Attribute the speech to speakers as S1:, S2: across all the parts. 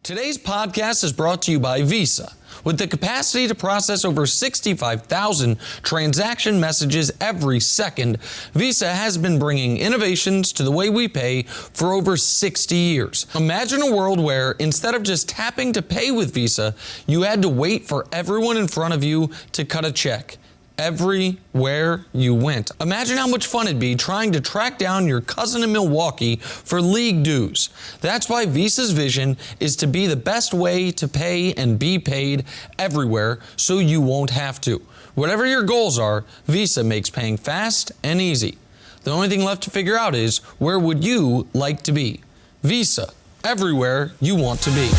S1: Today's podcast is brought to you by Visa. With the capacity to process over 65,000 transaction messages every second, Visa has been bringing innovations to the way we pay for over 60 years. Imagine a world where, instead of just tapping to pay with Visa, you had to wait for everyone in front of you to cut a check. Everywhere you went. Imagine how much fun it'd be trying to track down your cousin in Milwaukee for league dues. That's why Visa's vision is to be the best way to pay and be paid everywhere so you won't have to. Whatever your goals are, Visa makes paying fast and easy. The only thing left to figure out is, where would you like to be? Visa, everywhere you want to be.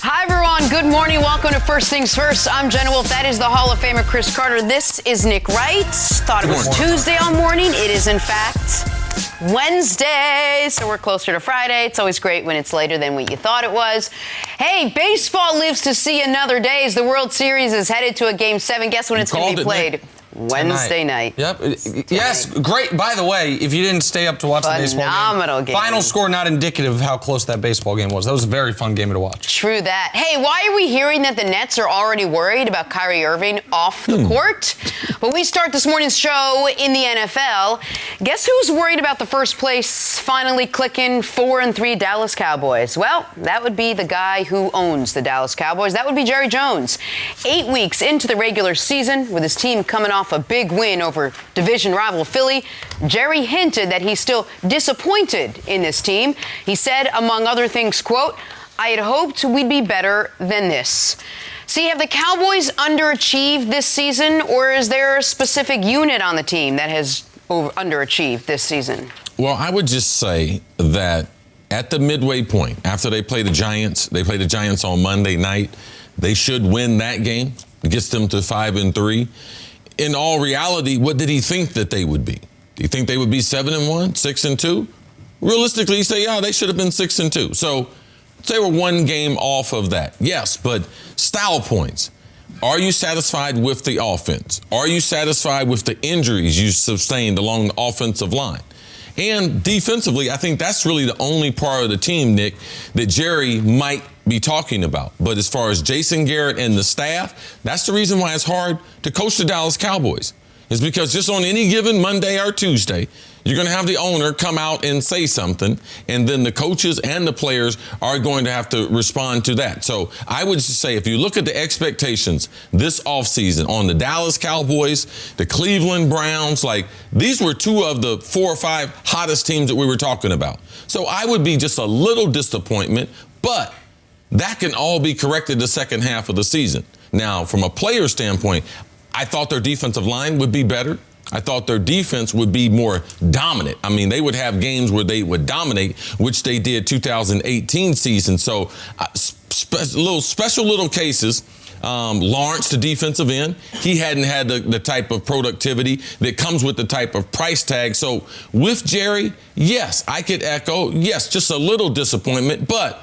S2: Hi, everyone. Good morning. Welcome to First Things First. I'm Jenna Wolfe. That is the Hall of Famer Cris Carter. This is Nick Wright. Thought it was Tuesday all morning. It is, in fact, Wednesday. So we're closer to Friday. It's always great when it's later than what you thought it was. Hey, baseball lives to see another day as the World Series is headed to a Game 7. Guess when it's going to be played?
S1: Nick.
S2: Wednesday night.
S1: Yep. Yes, great. By the way, if you didn't stay up to watch the baseball game, final score not indicative of how close that baseball game was. That was a very fun game to watch.
S2: True that. Hey, why are we hearing that the Nets are already worried about Kyrie Irving off the court? But we start this morning's show in the NFL. Guess who's worried about the first place finally clicking 4-3 Dallas Cowboys? Well, that would be the guy who owns the Dallas Cowboys. That would be Jerry Jones. 8 weeks into the regular season, with his team coming off a big win over division rival Philly, Jerry hinted that he's still disappointed in this team. He said, among other things, quote, "I had hoped we'd be better than this." See, have the Cowboys underachieved this season, or is there a specific unit on the team that has underachieved this season?
S3: Well, I would just say that at the midway point, after they play the Giants on Monday night, they should win that game. It gets them to 5-3. In all reality, what did he think that they would be? Do you think they would be 7-1, 6-2? Realistically, you say, yeah, they should have been 6-2. So they were one game off of that. Yes, but style points. Are you satisfied with the offense? Are you satisfied with the injuries you sustained along the offensive line? And defensively, I think that's really the only part of the team, Nick, that Jerry might be talking about. But as far as Jason Garrett and the staff, that's the reason why it's hard to coach the Dallas Cowboys. It's because just on any given Monday or Tuesday, you're going to have the owner come out and say something, and then the coaches and the players are going to have to respond to that. So I would just say, if you look at the expectations this offseason on the Dallas Cowboys, the Cleveland Browns, like these were two of the 4 or 5 hottest teams that we were talking about. So I would be just a little disappointment, but that can all be corrected the second half of the season. Now, from a player standpoint, I thought their defensive line would be better. I thought their defense would be more dominant. I mean, they would have games where they would dominate, which they did 2018 season. So special little cases. Lawrence, the defensive end, he hadn't had the type of productivity that comes with the type of price tag. So with Jerry, yes, I could echo, yes, just a little disappointment, but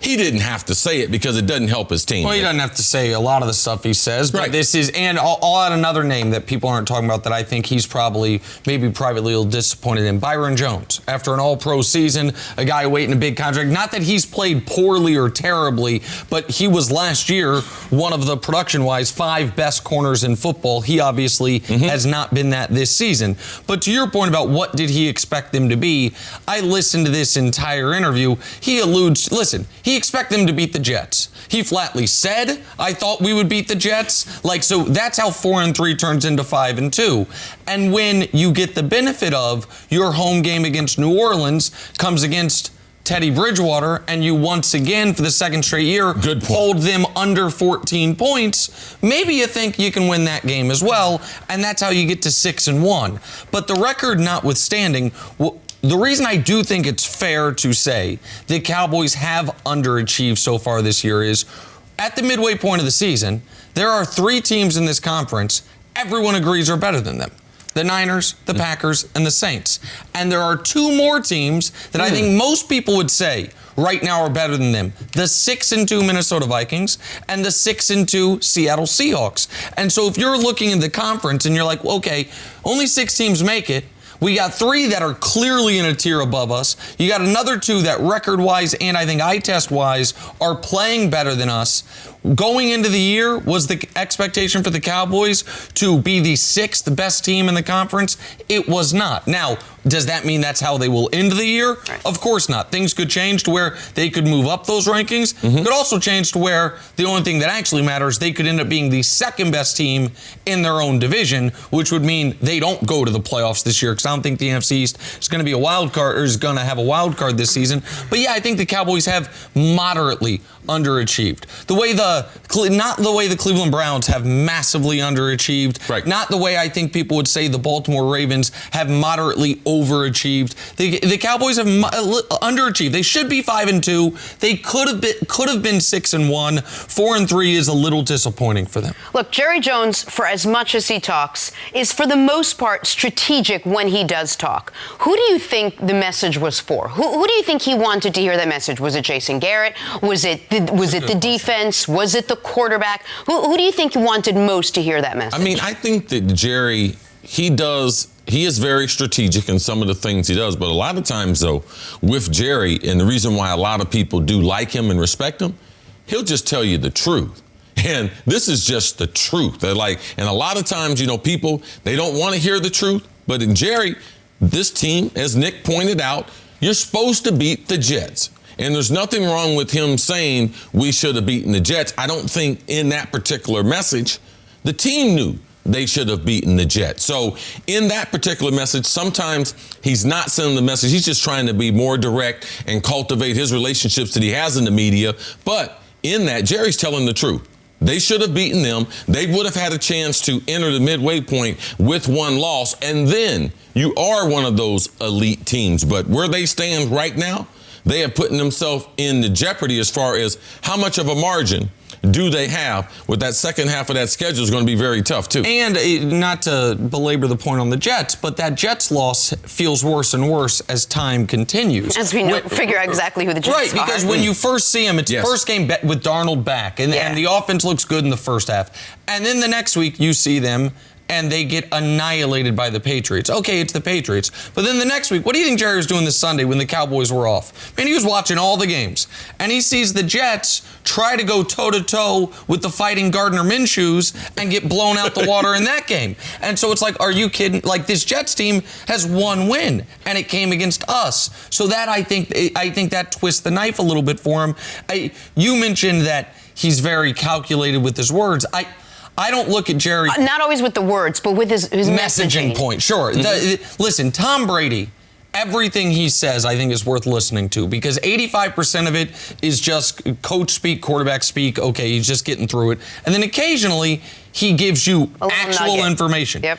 S3: he didn't have to say it because it doesn't help his team.
S1: Well, he doesn't have to say a lot of the stuff he says, but right. This is, and I'll add another name that people aren't talking about that I think he's probably, maybe privately a little disappointed in. Byron Jones. After an all-pro season, a guy waiting a big contract. Not that he's played poorly or terribly, but he was last year one of the production-wise 5 best corners in football. He obviously has not been that this season. But to your point about what did he expect them to be, I listened to this entire interview. He alludes, listen, he expected them to beat the Jets. He flatly said, I thought we would beat the Jets. So that's how 4-3 turns into 5-2. And when you get the benefit of your home game against New Orleans comes against Teddy Bridgewater, and you once again, for the second straight year, hold them under 14 points, maybe you think you can win that game as well, and that's how you get to 6-1. But the record notwithstanding, the reason I do think it's fair to say the Cowboys have underachieved so far this year is, at the midway point of the season, there are 3 teams in this conference everyone agrees are better than them. The Niners, the Packers, and the Saints. And there are 2 more teams that I think most people would say right now are better than them. The 6-2 Minnesota Vikings and the 6-2 Seattle Seahawks. And so if you're looking at the conference and you're like, well, okay, only 6 teams make it, We got 3 that are clearly in a tier above us. You got another 2 that record-wise and I think eye test-wise are playing better than us. Going into the year, was the expectation for the Cowboys to be the 6th best team in the conference? It was not. Now, does that mean that's how they will end the year?
S2: Right.
S1: Of course not. Things could change to where they could move up those rankings. Could also change to where the only thing that actually matters, they could end up being the 2nd best team in their own division, which would mean they don't go to the playoffs this year, because I don't think the NFC East is going to be a wild card, or is going to have a wild card this season. But yeah, I think the Cowboys have moderately underachieved. Not the way the Cleveland Browns have massively underachieved.
S3: Right.
S1: Not the way I think people would say the Baltimore Ravens have moderately overachieved. The Cowboys have underachieved. They should be 5-2. They could have been 6-1. 4-3 is a little disappointing for them.
S2: Look, Jerry Jones, for as much as he talks, is for the most part strategic when he does talk. Who do you think the message was for? Who do you think he wanted to hear that message? Was it Jason Garrett? Was it the defense? Was it the quarterback? Who do you think you wanted most to hear that message?
S3: I mean, I think that Jerry, he is very strategic in some of the things he does, but a lot of times, though, with Jerry, and the reason why a lot of people do like him and respect him, he'll just tell you the truth. And this is just the truth. And a lot of times, people, they don't want to hear the truth, but in Jerry, this team, as Nick pointed out, you're supposed to beat the Jets. And there's nothing wrong with him saying we should have beaten the Jets. I don't think in that particular message, the team knew they should have beaten the Jets. So in that particular message, sometimes he's not sending the message. He's just trying to be more direct and cultivate his relationships that he has in the media. But in that, Jerry's telling the truth. They should have beaten them. They would have had a chance to enter the midway point with 1 loss. And then you are one of those elite teams. But where they stand right now, they are putting themselves into jeopardy as far as how much of a margin do they have with that second half of that schedule is going to be very tough, too.
S1: And not to belabor the point on the Jets, but that Jets loss feels worse and worse as time continues.
S2: As we figure out exactly who the Jets
S1: are. Right, because when you first see him, it's first game with Darnold back, and the offense looks good in the first half. And then the next week you see them, and they get annihilated by the Patriots. Okay, it's the Patriots. But then the next week, what do you think Jerry was doing this Sunday when the Cowboys were off? Man, he was watching all the games. And he sees the Jets try to go toe-to-toe with the fighting Gardner Minshew's and get blown out the water in that game. And so it's like, are you kidding? Like, this Jets team has 1 win, and it came against us. So that, I think that twists the knife a little bit for him. You mentioned that he's very calculated with his words. I don't look at Jerry.
S2: Not always with the words, but with his
S1: messaging point. Sure. Listen, Tom Brady, everything he says, I think, is worth listening to, because 85% of it is just coach speak, quarterback speak. Okay, he's just getting through it. And then occasionally he gives you actual information.
S2: Yep.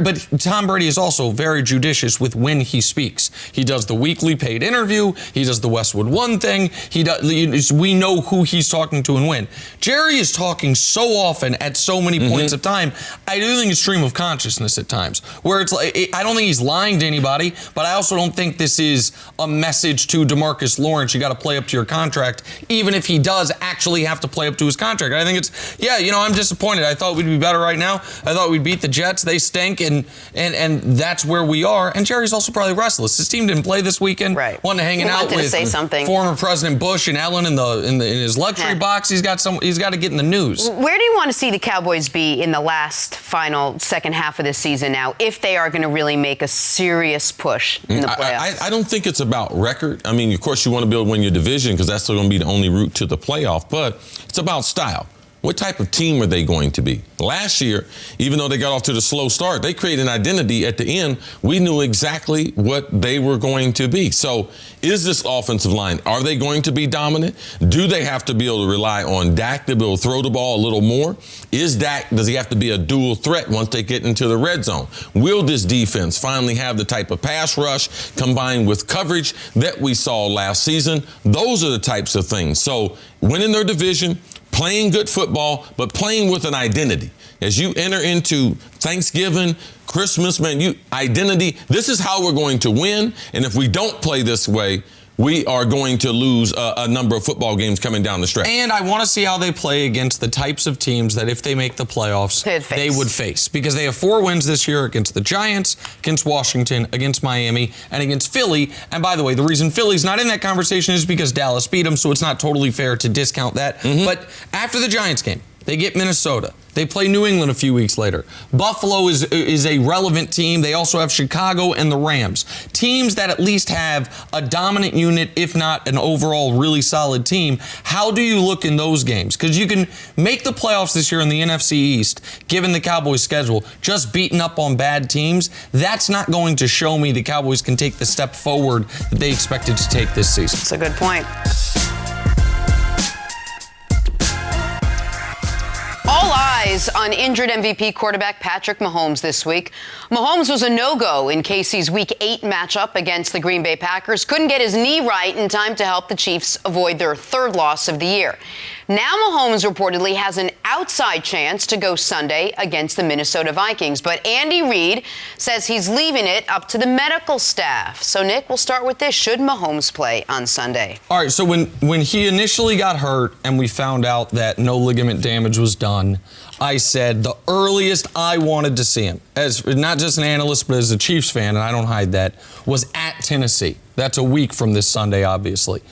S1: But Tom Brady is also very judicious with when he speaks. He does the weekly paid interview. He does the Westwood One thing. We know who he's talking to and when. Jerry is talking so often at so many points of time. I do think it's stream of consciousness at times, where it's like, I don't think he's lying to anybody, but I also don't think this is a message to DeMarcus Lawrence. You got to play up to your contract, even if he does actually have to play up to his contract. I think it's, I'm disappointed. I thought we'd be better right now. I thought we'd beat the Jets. They stink, and that's where we are. And Jerry's also probably restless. His team didn't play this weekend.
S2: Right.
S1: Wanted to hang out with former President Bush and Ellen in his luxury box. He's got to get in the news.
S2: Where do you want to see the Cowboys be in the final second half of this season now, if they are going to really make a serious push in the playoffs?
S3: I don't think it's about record. I mean, of course, you want to be able to win your division, because that's still going to be the only route to the playoff. But it's about style. What type of team are they going to be? Last year, even though they got off to the slow start, they created an identity at the end. We knew exactly what they were going to be. So is this offensive line, are they going to be dominant? Do they have to be able to rely on Dak to be able to throw the ball a little more? Does he have to be a dual threat once they get into the red zone? Will this defense finally have the type of pass rush combined with coverage that we saw last season? Those are the types of things. So winning their division, playing good football, but playing with an identity. As you enter into Thanksgiving, Christmas, identity, this is how we're going to win. And if we don't play this way, we are going to lose a number of football games coming down the stretch.
S1: And I want to see how they play against the types of teams that if they make the playoffs, they would face. Because they have 4 wins this year against the Giants, against Washington, against Miami, and against Philly. And by the way, the reason Philly's not in that conversation is because Dallas beat them, so it's not totally fair to discount that. But after the Giants game, they get Minnesota. They play New England a few weeks later. Buffalo is a relevant team. They also have Chicago and the Rams. Teams that at least have a dominant unit, if not an overall really solid team. How do you look in those games? Because you can make the playoffs this year in the NFC East, given the Cowboys' schedule, just beating up on bad teams. That's not going to show me the Cowboys can take the step forward that they expected to take this season.
S2: That's a good point. All eyes on injured MVP quarterback Patrick Mahomes this week. Mahomes was a no-go in KC's Week 8 matchup against the Green Bay Packers. Couldn't get his knee right in time to help the Chiefs avoid their 3rd loss of the year. Now Mahomes reportedly has an outside chance to go Sunday against the Minnesota Vikings. But Andy Reid says he's leaving it up to the medical staff. So, Nick, we'll start with this. Should Mahomes play on Sunday?
S1: All right, so when he initially got hurt and we found out that no ligament damage was done, I said the earliest I wanted to see him, as not just an analyst, but as a Chiefs fan, and I don't hide that, was at Tennessee. That's a week from this Sunday, obviously.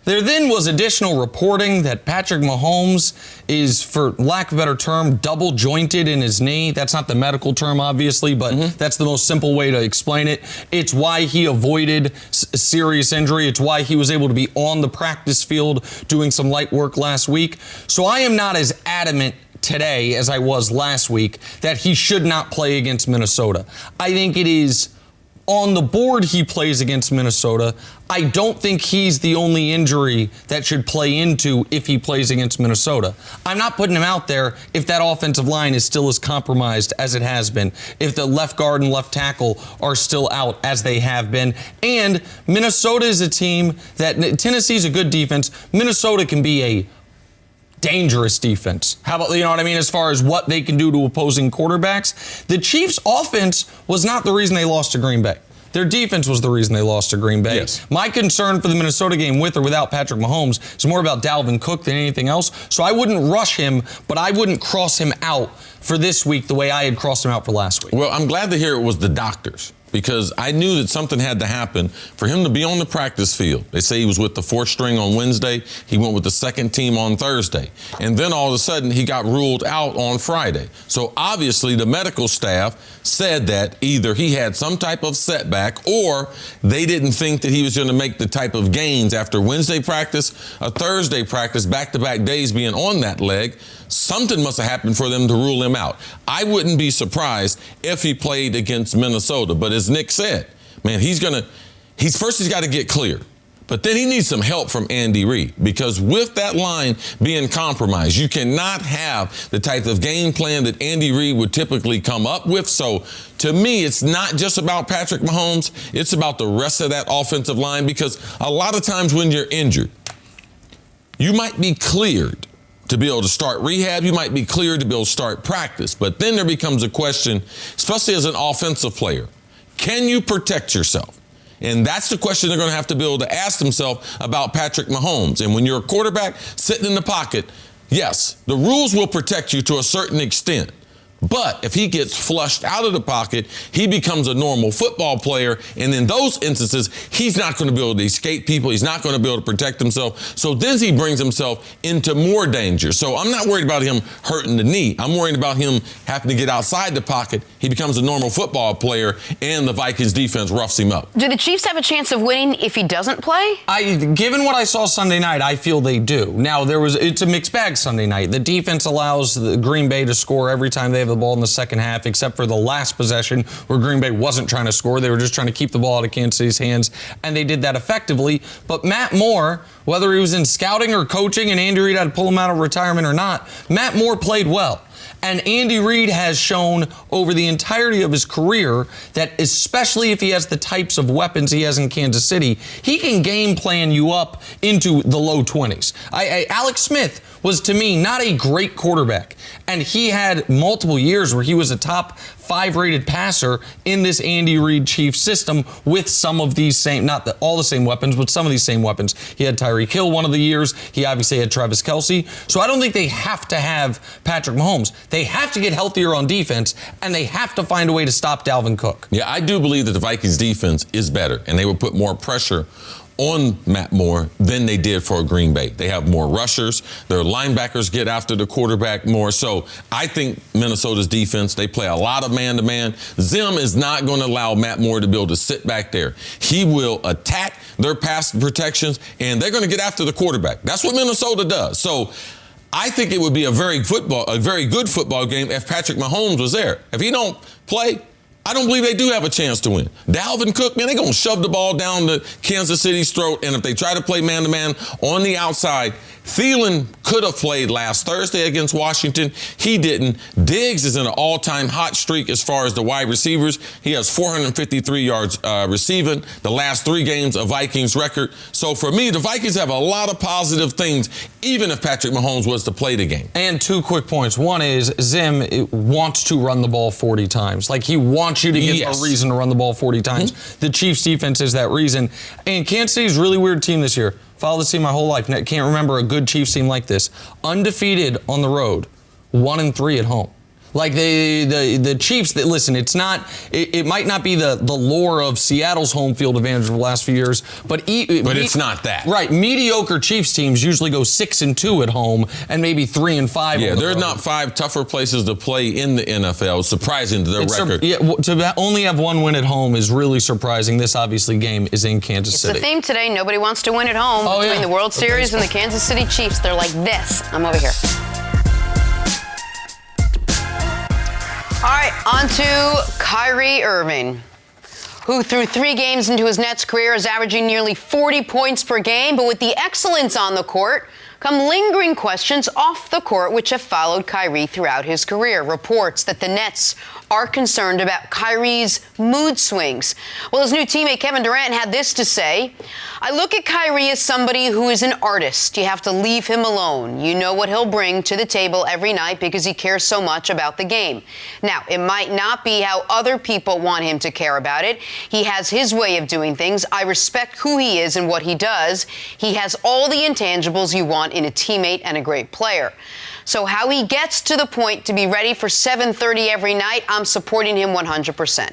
S1: There then was additional reporting that Patrick Mahomes is, for lack of a better term, double jointed in his knee. That's not the medical term, obviously, but that's the most simple way to explain it. It's why he avoided serious injury. It's why he was able to be on the practice field doing some light work last week. So I am not as adamant today as I was last week that he should not play against Minnesota. I think it is on the board he plays against Minnesota. I don't think he's the only injury that should play into if he plays against Minnesota. I'm not putting him out there if that offensive line is still as compromised as it has been, if the left guard and left tackle are still out as they have been. And Minnesota is a team that, Tennessee's a good defense. Minnesota can be a dangerous defense. How about, you know what I mean, as far as what they can do to opposing quarterbacks? The Chiefs' offense was not the reason they lost to Green Bay. Their defense was the reason they lost to Green Bay.
S3: Yes.
S1: My concern for the Minnesota game, with or without Patrick Mahomes, is more about Dalvin Cook than anything else. So I wouldn't rush him, but I wouldn't cross him out for this week the way I had crossed him out for last week.
S3: Well, I'm glad to hear it was the doctors, because I knew that something had to happen for him to be on the practice field. They say he was with the 4th string on Wednesday. He went with the 2nd team on Thursday. And then all of a sudden, he got ruled out on Friday. So obviously, the medical staff said that either he had some type of setback or they didn't think that he was going to make the type of gains after Wednesday practice, a Thursday practice, back-to-back days being on that leg. Something must have happened for them to rule him out. I wouldn't be surprised if he played against Minnesota. But as Nick said, man, he's got to get clear. But then he needs some help from Andy Reid, because with that line being compromised, you cannot have the type of game plan that Andy Reid would typically come up with. So to me, it's not just about Patrick Mahomes. It's about the rest of that offensive line, because a lot of times when you're injured, you might be cleared to be able to start rehab. You might be cleared to be able to start practice. But then there becomes a question, especially as an offensive player, can you protect yourself? And that's the question they're going to have to be able to ask themselves about Patrick Mahomes. And when you're a quarterback sitting in the pocket, yes, the rules will protect you to a certain extent. But if he gets flushed out of the pocket, he becomes a normal football player. And in those instances, he's not going to be able to escape people. He's not going to be able to protect himself. So then he brings himself into more danger. So I'm not worried about him hurting the knee. I'm worried about him having to get outside the pocket. He becomes a normal football player, and the Vikings defense roughs him up.
S2: Do the Chiefs have a chance of winning if he doesn't play?
S1: Given what I saw Sunday night, I feel they do. Now, it's a mixed bag Sunday night. The defense allows the Green Bay to score every time they have the ball in the second half, except for the last possession where Green Bay wasn't trying to score. They were just trying to keep the ball out of Kansas City's hands, and they did that effectively. But Matt Moore, whether he was in scouting or coaching and Andy Reid had to pull him out of retirement or not, Matt Moore played well. And Andy Reid has shown over the entirety of his career that, especially if he has the types of weapons he has in Kansas City, he can game plan you up into the low 20s. Alex Smith was, to me, not a great quarterback. And he had multiple years where he was a top 5-rated passer in this Andy Reid Chiefs system with some of these same, not all the same weapons, but some of these same weapons. He had Tyreek Hill one of the years. He obviously had Travis Kelce. So I don't think they have to have Patrick Mahomes. They have to get healthier on defense, and they have to find a way to stop Dalvin Cook.
S3: Yeah, I do believe that the Vikings defense is better, and they will put more pressure on Matt Moore than they did for Green Bay. They have more rushers. Their linebackers get after the quarterback more. So I think Minnesota's defense, they play a lot of man-to-man. Zim is not going to allow Matt Moore to be able to sit back there. He will attack their pass protections, and they're going to get after the quarterback. That's what Minnesota does. So I think it would be a very good football game if Patrick Mahomes was there. If he don't play, I don't believe they do have a chance to win. Dalvin Cook, man, they're going to shove the ball down the Kansas City's throat, and if they try to play man-to-man on the outside, Thielen could have played last Thursday against Washington. He didn't. Diggs is in an all-time hot streak as far as the wide receivers. He has 453 yards receiving, the last 3 games of Vikings record. So for me, the Vikings have a lot of positive things, even if Patrick Mahomes was to play the game.
S1: And 2 quick points. One is Zim wants to run the ball 40 times. Like, he wants you to give him a reason to run the ball 40 times. Mm-hmm. The Chiefs defense is that reason. And Kansas City's a really weird team this year. Followed this team my whole life. Can't remember a good Chiefs team like this. Undefeated on the road, 1-3 at home. Like the Chiefs, listen, it's not. It might not be the lore of Seattle's home field advantage of the last few years, but
S3: it's not that.
S1: Right, mediocre Chiefs teams usually go 6-2 at home and maybe 3-5.
S3: Yeah, there's not 5 tougher places to play in the NFL. It's surprising to their record.
S1: To only have 1 win at home is really surprising. This obviously game is in Kansas City.
S2: It's the theme today. Nobody wants to win at home. Between the World Series and the Kansas City Chiefs, they're like this. I'm over here. All right, on to Kyrie Irving, who through 3 games into his Nets career is averaging nearly 40 points per game. But with the excellence on the court come lingering questions off the court, which have followed Kyrie throughout his career. Reports that the Nets are concerned about Kyrie's mood swings. Well, his new teammate Kevin Durant had this to say: I look at Kyrie as somebody who is an artist. You have to leave him alone. You know what he'll bring to the table every night because he cares so much about the game. Now, it might not be how other people want him to care about it. He has his way of doing things. I respect who he is and what he does. He has all the intangibles you want in a teammate and a great player. So how he gets to the point to be ready for 7:30 every night, I'm supporting him 100%.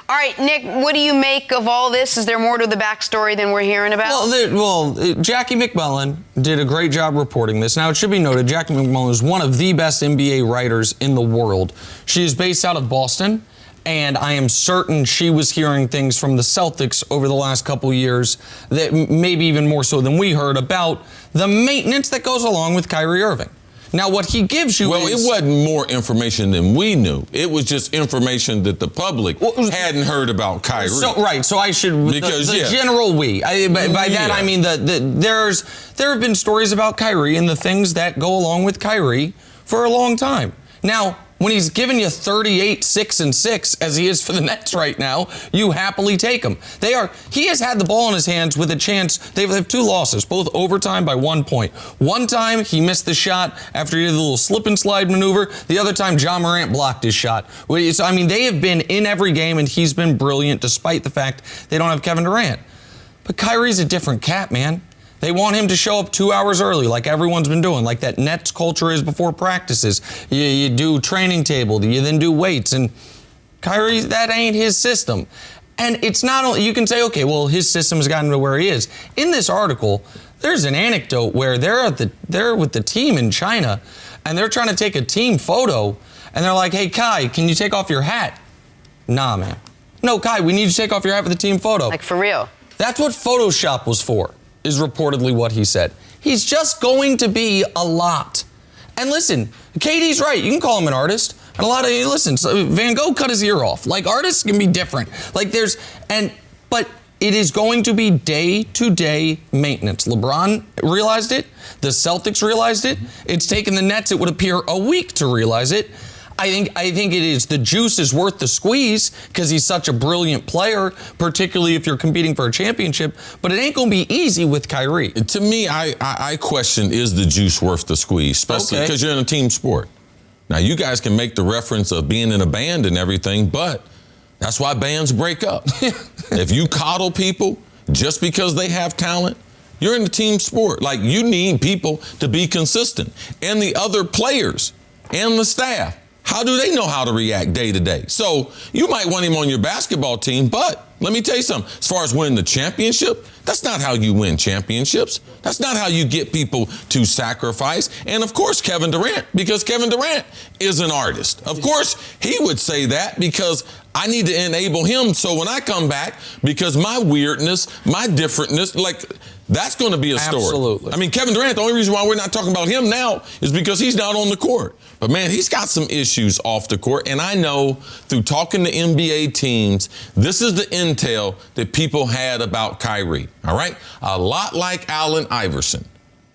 S2: All right, Nick, what do you make of all this? Is there more to the backstory than we're hearing about?
S1: Well, Jackie McMullen did a great job reporting this. Now, it should be noted, Jackie McMullen is one of the best NBA writers in the world. She is based out of Boston, and I am certain she was hearing things from the Celtics over the last couple of years that maybe even more so than we heard about the maintenance that goes along with Kyrie Irving. Now, what he gives you
S3: it wasn't more information than we knew. It was just information that the public hadn't heard about Kyrie.
S1: So I should, because the general we. By that, I mean there have been stories about Kyrie and the things that go along with Kyrie for a long time. Now, when he's giving you 38, 6, and 6, as he is for the Nets right now, you happily take him. He has had the ball in his hands with a chance. They have 2 losses, both overtime by 1 point. One time, he missed the shot after he did a little slip and slide maneuver. The other time, John Morant blocked his shot. So, I mean, they have been in every game, and he's been brilliant despite the fact they don't have Kevin Durant. But Kyrie's a different cat, man. They want him to show up 2 hours early like everyone's been doing, like that Nets culture is before practices. You do training table, you then do weights. And Kyrie, that ain't his system. And it's not only, you can say, okay, well, his system has gotten to where he is. In this article, there's an anecdote where they're with the team in China, and they're trying to take a team photo, and they're like, hey, Kai, can you take off your hat? Nah, man. No, Kai, we need you to take off your hat for the team photo.
S2: Like, for real?
S1: That's what Photoshop was for, is reportedly what he said. He's just going to be a lot. And listen, KD's right. You can call him an artist. And Van Gogh cut his ear off. Like, artists can be different. But it is going to be day-to-day maintenance. LeBron realized it. The Celtics realized it. It's taken the Nets, it would appear, a week to realize it. I think it is. The juice is worth the squeeze because he's such a brilliant player, particularly if you're competing for a championship. But it ain't going to be easy with Kyrie.
S3: To me, I question, is the juice worth the squeeze, especially because you're in a team sport? Now, you guys can make the reference of being in a band and everything, but that's why bands break up. If you coddle people just because they have talent, you're in a team sport. Like, you need people to be consistent. And the other players and the staff, how do they know how to react day to day? So you might want him on your basketball team, but let me tell you something. As far as winning the championship, that's not how you win championships. That's not how you get people to sacrifice. And, of course, Kevin Durant, because Kevin Durant is an artist. Of course, he would say that because I need to enable him so when I come back, because my weirdness, my differentness, like, that's going to be a story.
S1: Absolutely.
S3: I mean, Kevin Durant, the only reason why we're not talking about him now is because he's not on the court. But, man, he's got some issues off the court. And I know through talking to NBA teams, this is the intel that people had about Kyrie. All right? A lot like Allen Iverson.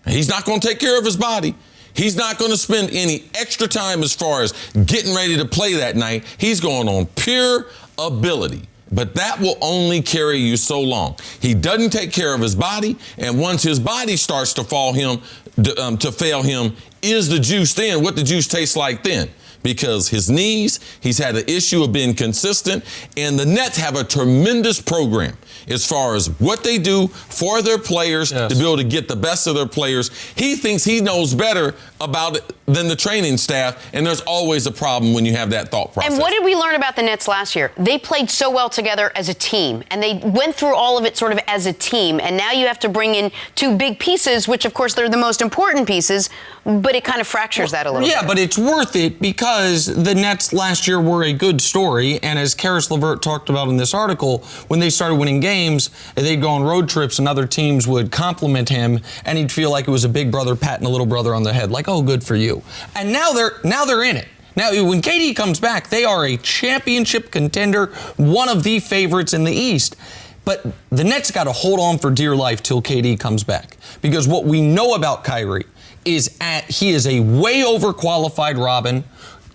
S3: He's not going to take care of his body. He's not going to spend any extra time as far as getting ready to play that night. He's going on pure ability. But that will only carry you so long. He doesn't take care of his body, and once his body starts to fail him, is the juice then? What the juice tastes like then? Because his knees, he's had an issue of being consistent, and the Nets have a tremendous program as far as what they do for their players to be able to get the best of their players. He thinks he knows better about it than the training staff, and there's always a problem when you have that thought process.
S2: And what did we learn about the Nets last year? They played so well together as a team, and they went through all of it sort of as a team, and now you have to bring in two big pieces, which, of course, they're the most important pieces, but it kind of fractures that a little bit.
S1: Yeah, but it's worth it because the Nets last year were a good story, and as Karis LeVert talked about in this article, when they started winning games, they'd go on road trips and other teams would compliment him, and he'd feel like it was a big brother patting a little brother on the head, like, oh, good for you. And now they're in it. Now, when KD comes back, they are a championship contender, one of the favorites in the East. But the Nets got to hold on for dear life till KD comes back. Because what we know about Kyrie is he is a way overqualified Robin,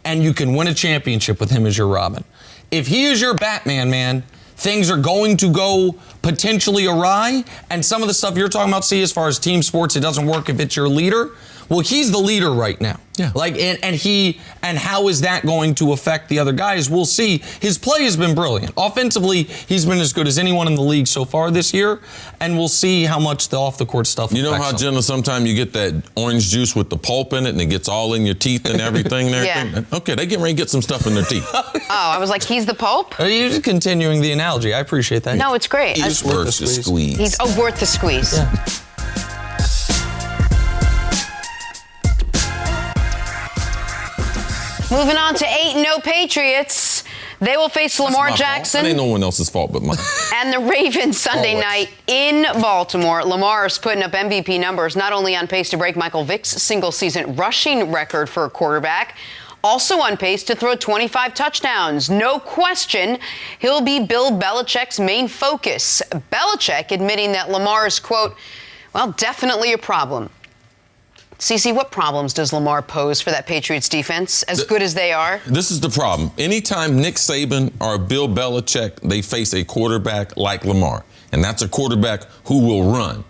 S1: and you can win a championship with him as your Robin. If he is your Batman, man, things are going to go potentially awry. And some of the stuff you're talking about, see, as far as team sports, it doesn't work if it's your leader. Well, he's the leader right now. Yeah. And how is that going to affect the other guys? We'll see. His play has been brilliant. Offensively, he's been as good as anyone in the league so far this year. And we'll see how much the off-the-court stuff affects him. You know how,
S3: Jenna, sometimes you get that orange juice with the pulp in it and it gets all in your teeth and everything?
S2: Yeah.
S3: Okay, they get ready to get some stuff in their teeth.
S2: Oh, I was like, he's the Pope?
S1: You're just continuing the analogy. I appreciate that.
S2: No, it's great.
S3: It's worth the squeeze.
S2: He's worth the squeeze.
S1: Yeah.
S2: Moving on to 8-0 Patriots. They will face Lamar Jackson.
S3: That ain't no one else's fault but mine.
S2: And the Ravens Sunday night in Baltimore. Lamar is putting up MVP numbers, not only on pace to break Michael Vick's single-season rushing record for a quarterback, also on pace to throw 25 touchdowns. No question, he'll be Bill Belichick's main focus. Belichick admitting that Lamar is, quote, well, definitely a problem. CeCe, what problems does Lamar pose for that Patriots defense, as good as they are?
S3: This is the problem. Anytime Nick Saban or Bill Belichick, they face a quarterback like Lamar, and that's a quarterback who will run,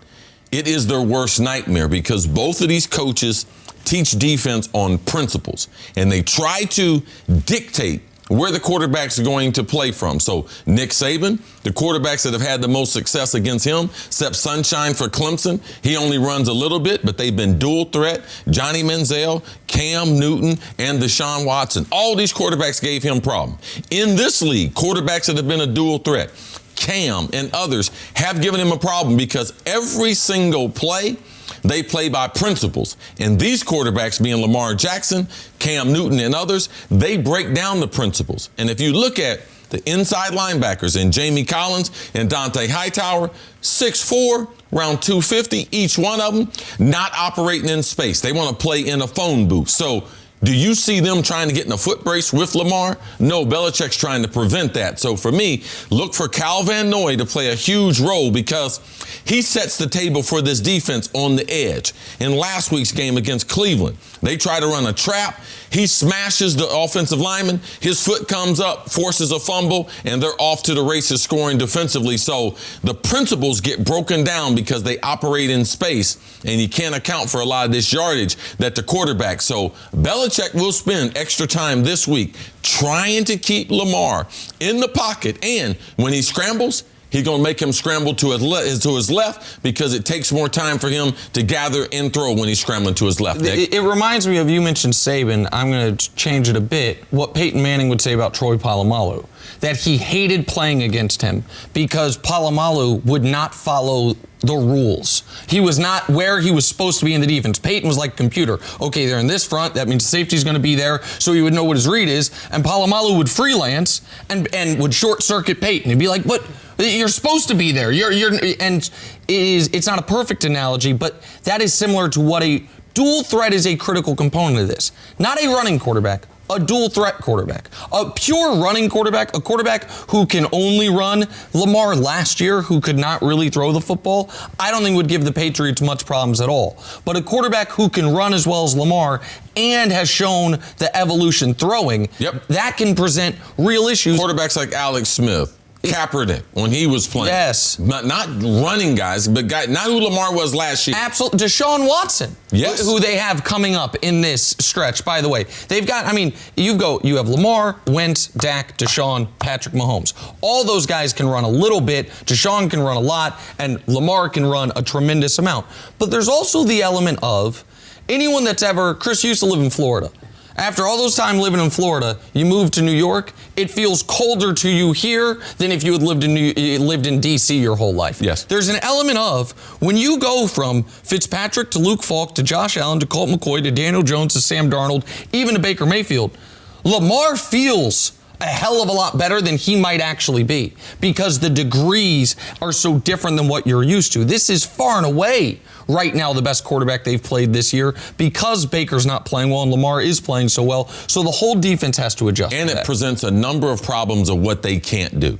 S3: it is their worst nightmare because both of these coaches teach defense on principles, and they try to dictate where the quarterback's are going to play from. So Nick Saban, the quarterbacks that have had the most success against him, except Sunshine for Clemson, he only runs a little bit, but they've been dual threat. Johnny Manziel, Cam Newton, and Deshaun Watson. All these quarterbacks gave him problem. In this league, quarterbacks that have been a dual threat, Cam and others, have given him a problem because every single play, they play by principles. And these quarterbacks, being Lamar Jackson, Cam Newton, and others, they break down the principles. And if you look at the inside linebackers in Jamie Collins and Dante Hightower, 6'4", around 250, each one of them, not operating in space. They want to play in a phone booth. So do you see them trying to get in a foot brace with Lamar? No, Belichick's trying to prevent that. So for me, look for Kyle Van Noy to play a huge role because he sets the table for this defense on the edge. In last week's game against Cleveland, they try to run a trap. He smashes the offensive lineman. His foot comes up, forces a fumble, and they're off to the races scoring defensively. So the principles get broken down because they operate in space, and you can't account for a lot of this yardage that the quarterback. So Belichick Belichick will spend extra time this week trying to keep Lamar in the pocket. And when he scrambles, he's going to make him scramble to his left because it takes more time for him to gather and throw when he's scrambling to his left.
S1: It reminds me of, you mentioned Saban. I'm going to change it a bit. What Peyton Manning would say about Troy Polamalu, that he hated playing against him because Polamalu would not follow the rules. He was not where he was supposed to be in the defense. Peyton was like a computer. Okay, they're in this front. That means safety's going to be there, so he would know what his read is. And Polamalu would freelance and would short circuit Peyton. He'd be like, "What? You're supposed to be there. And it's not a perfect analogy, but that is similar to what a dual threat is. A critical component of this. Not a running quarterback. A dual threat quarterback, a pure running quarterback, a quarterback who can only run. Lamar last year, who could not really throw the football, I don't think would give the Patriots much problems at all. But a quarterback who can run as well as Lamar and has shown the evolution throwing, that can present real issues.
S3: Quarterbacks like Alex Smith, Kaepernick, when he was playing.
S1: Yes.
S3: Not running guys, but not who Lamar was last year.
S1: Absolutely. Deshaun Watson.
S3: Yes.
S1: Who they have coming up in this stretch, by the way. They've got, you have Lamar, Wentz, Dak, Deshaun, Patrick Mahomes. All those guys can run a little bit. Deshaun can run a lot, and Lamar can run a tremendous amount. But there's also the element of anyone that's ever, Cris used to live in Florida. After all those time living in Florida, you move to New York, it feels colder to you here than if you had lived in D.C. your whole life.
S3: Yes.
S1: There's an element of when you go from Fitzpatrick to Luke Falk to Josh Allen to Colt McCoy to Daniel Jones to Sam Darnold, even to Baker Mayfield, Lamar feels a hell of a lot better than he might actually be because the degrees are so different than what you're used to. This is far and away right now the best quarterback they've played this year because Baker's not playing well and Lamar is playing so well. So the whole defense has to adjust.
S3: And it presents a number of problems of what they can't do.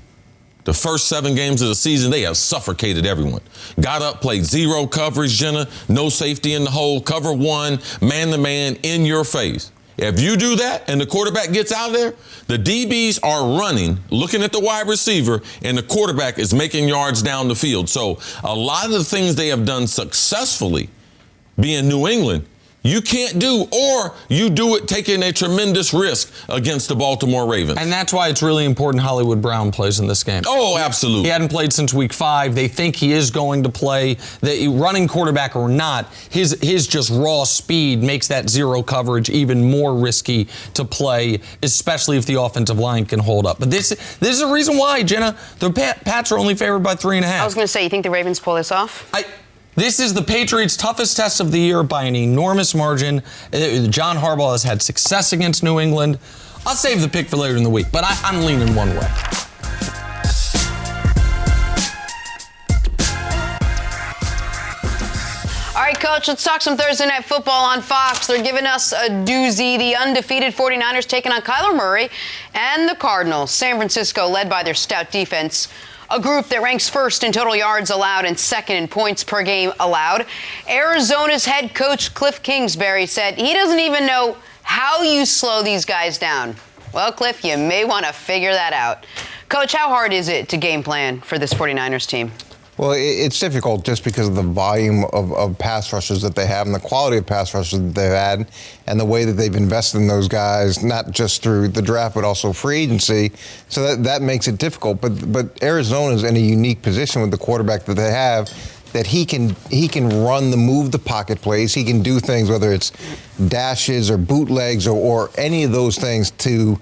S3: The first 7 games of the season, they have suffocated everyone. Got up, played zero coverage, Jenna, no safety in the hole, cover one, man-to-man, in your face. If you do that and the quarterback gets out of there, the DBs are running, looking at the wide receiver, and the quarterback is making yards down the field. So a lot of the things they have done successfully, being New England, you can't do, or you do it taking a tremendous risk against the Baltimore Ravens.
S1: And that's why it's really important Hollywood Brown plays in this game.
S3: Oh, absolutely.
S1: He hadn't played since week 5. They think he is going to play. The running quarterback or not, his just raw speed makes that zero coverage even more risky to play, especially if the offensive line can hold up. But this is a reason why, Jenna, the Pats are only favored by 3.5.
S2: I was going to say, you think the Ravens pull this off?
S1: This is the Patriots' toughest test of the year by an enormous margin. John Harbaugh has had success against New England. I'll save the pick for later in the week, but I'm leaning one way.
S2: All right, Coach, let's talk some Thursday Night Football on Fox. They're giving us a doozy. The undefeated 49ers taking on Kyler Murray and the Cardinals. San Francisco led by their stout defense, a group that ranks first in total yards allowed and second in points per game allowed. Arizona's head coach Cliff Kingsbury said he doesn't even know how you slow these guys down. Well, Cliff, you may want to figure that out. Coach, how hard is it to game plan for this 49ers team?
S4: Well, it's difficult just because of the volume of pass rushers that they have and the quality of pass rushers that they've had and the way that they've invested in those guys, not just through the draft, but also free agency. So that makes it difficult. But Arizona's in a unique position with the quarterback that they have, that he can run the move the pocket plays. He can do things, whether it's dashes or bootlegs or any of those things to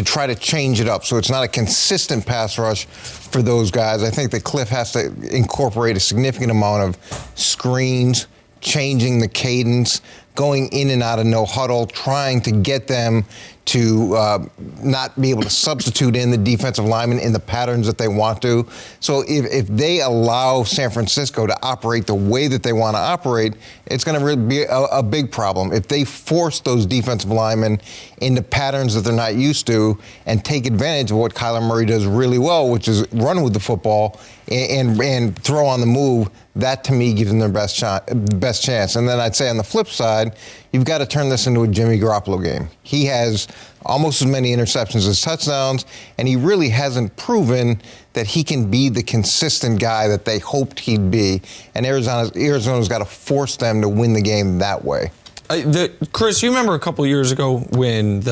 S4: try to change it up. So it's not a consistent pass rush for those guys. I think that Cliff has to incorporate a significant amount of screens, changing the cadence, going in and out of no huddle, trying to get them to not be able to substitute in the defensive linemen in the patterns that they want to. So if they allow San Francisco to operate the way that they want to operate, it's going to really be a big problem. If they force those defensive linemen into patterns that they're not used to and take advantage of what Kyler Murray does really well, which is run with the football and throw on the move, that to me gives them their best chance. And then I'd say on the flip side, you've got to turn this into a Jimmy Garoppolo game. He has almost as many interceptions as touchdowns, and he really hasn't proven that he can be the consistent guy that they hoped he'd be. And Arizona's got to force them to win the game that way.
S1: Chris, you remember a couple years ago when it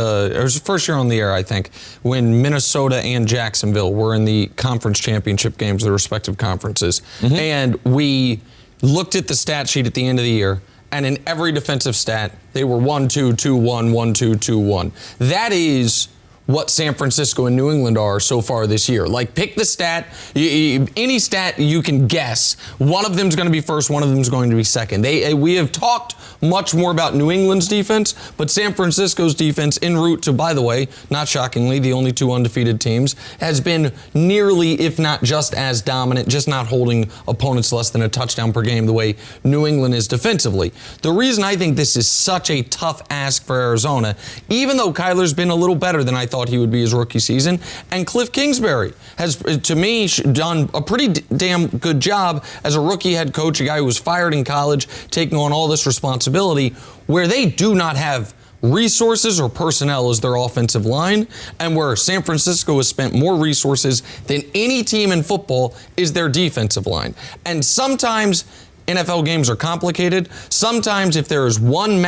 S1: was the first year on the air, I think, when Minnesota and Jacksonville were in the conference championship games, the respective conferences, and we looked at the stat sheet at the end of the year, and in every defensive stat, they were 1-2, 2-1, 1-2, 2-1. That is what San Francisco and New England are so far this year. Like, pick the stat, any stat you can guess. One of them is going to be first, one of them is going to be second. We have talked much more about New England's defense, but San Francisco's defense, en route to, by the way, not shockingly, the only 2 undefeated teams, has been nearly, if not just as dominant, just not holding opponents less than a touchdown per game the way New England is defensively. The reason I think this is such a tough ask for Arizona, even though Kyler's been a little better than I thought he would be his rookie season, and Cliff Kingsbury has, to me, done a pretty damn good job as a rookie head coach, a guy who was fired in college, taking on all this responsibility, where they do not have resources or personnel as their offensive line, and where San Francisco has spent more resources than any team in football is their defensive line. And sometimes NFL games are complicated. Sometimes if there is one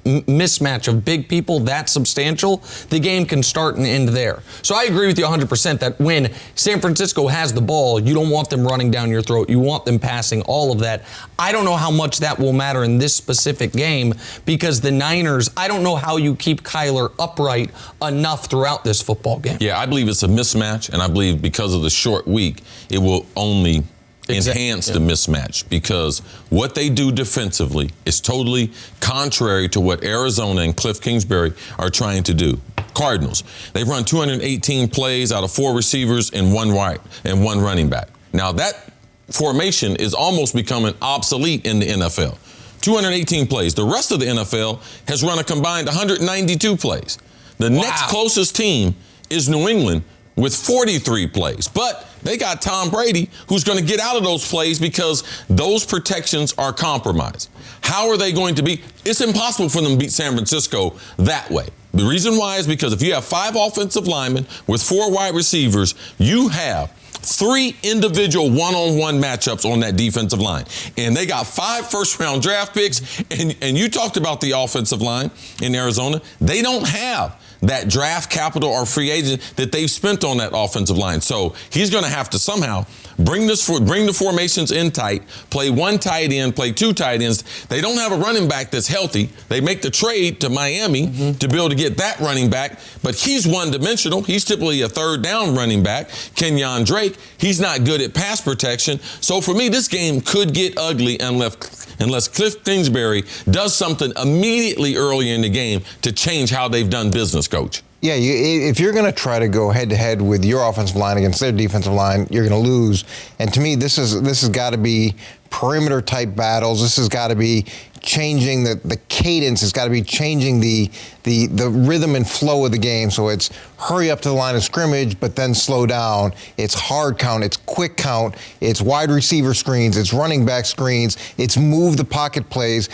S1: mismatch of big people that substantial, the game can start and end there. So I agree with you 100% that when San Francisco has the ball, you don't want them running down your throat. You want them passing, all of that. I don't know how much that will matter in this specific game, because the Niners, I don't know how you keep Kyler upright enough throughout this football game.
S3: Yeah, I believe it's a mismatch, and I believe because of the short week, it will only enhance the mismatch, because what they do defensively is totally contrary to what Arizona and Cliff Kingsbury are trying to do. Cardinals, they've run 218 plays out of 4 receivers and 1 wide and 1 running back. Now that formation is almost becoming obsolete in the NFL. 218 plays. The rest of the NFL has run a combined 192 plays. The next closest team is New England with 43 plays. But they got Tom Brady, who's going to get out of those plays because those protections are compromised. How are they going to beat? It's impossible for them to beat San Francisco that way. The reason why is because if you have 5 offensive linemen with 4 wide receivers, you have 3 individual one-on-one matchups on that defensive line. And they got 5 first-round draft picks. And you talked about the offensive line in Arizona. They don't have that draft capital or free agent that they've spent on that offensive line. So he's going to have to somehow bring the formations in tight, play 1 tight end, play 2 tight ends. They don't have a running back that's healthy. They make the trade to Miami to be able to get that running back, but he's one-dimensional. He's typically a third down running back. Kenyon Drake, he's not good at pass protection. So for me, this game could get ugly unless Cliff Kingsbury does something immediately early in the game to change how they've done business, Coach.
S4: Yeah, if you're going to try to go head-to-head with your offensive line against their defensive line, you're going to lose. And to me, this has got to be perimeter-type battles. This has got to be changing the cadence. It's got to be changing the rhythm and flow of the game. So it's hurry up to the line of scrimmage, but then slow down. It's hard count. It's quick count. It's wide receiver screens. It's running back screens. It's move the pocket plays.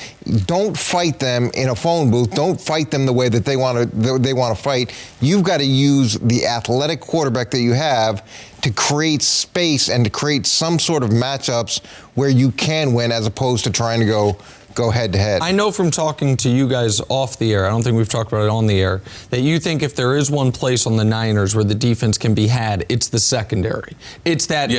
S4: Don't fight them in a phone booth. Don't fight them the way that they want to fight. You've got to use the athletic quarterback that you have to create space and to create some sort of matchups where you can win, as opposed to trying to go head-to-head.
S1: I know from talking to you guys off the air, I don't think we've talked about it on the air, that you think if there is one place on the Niners where the defense can be had, it's the secondary. It's that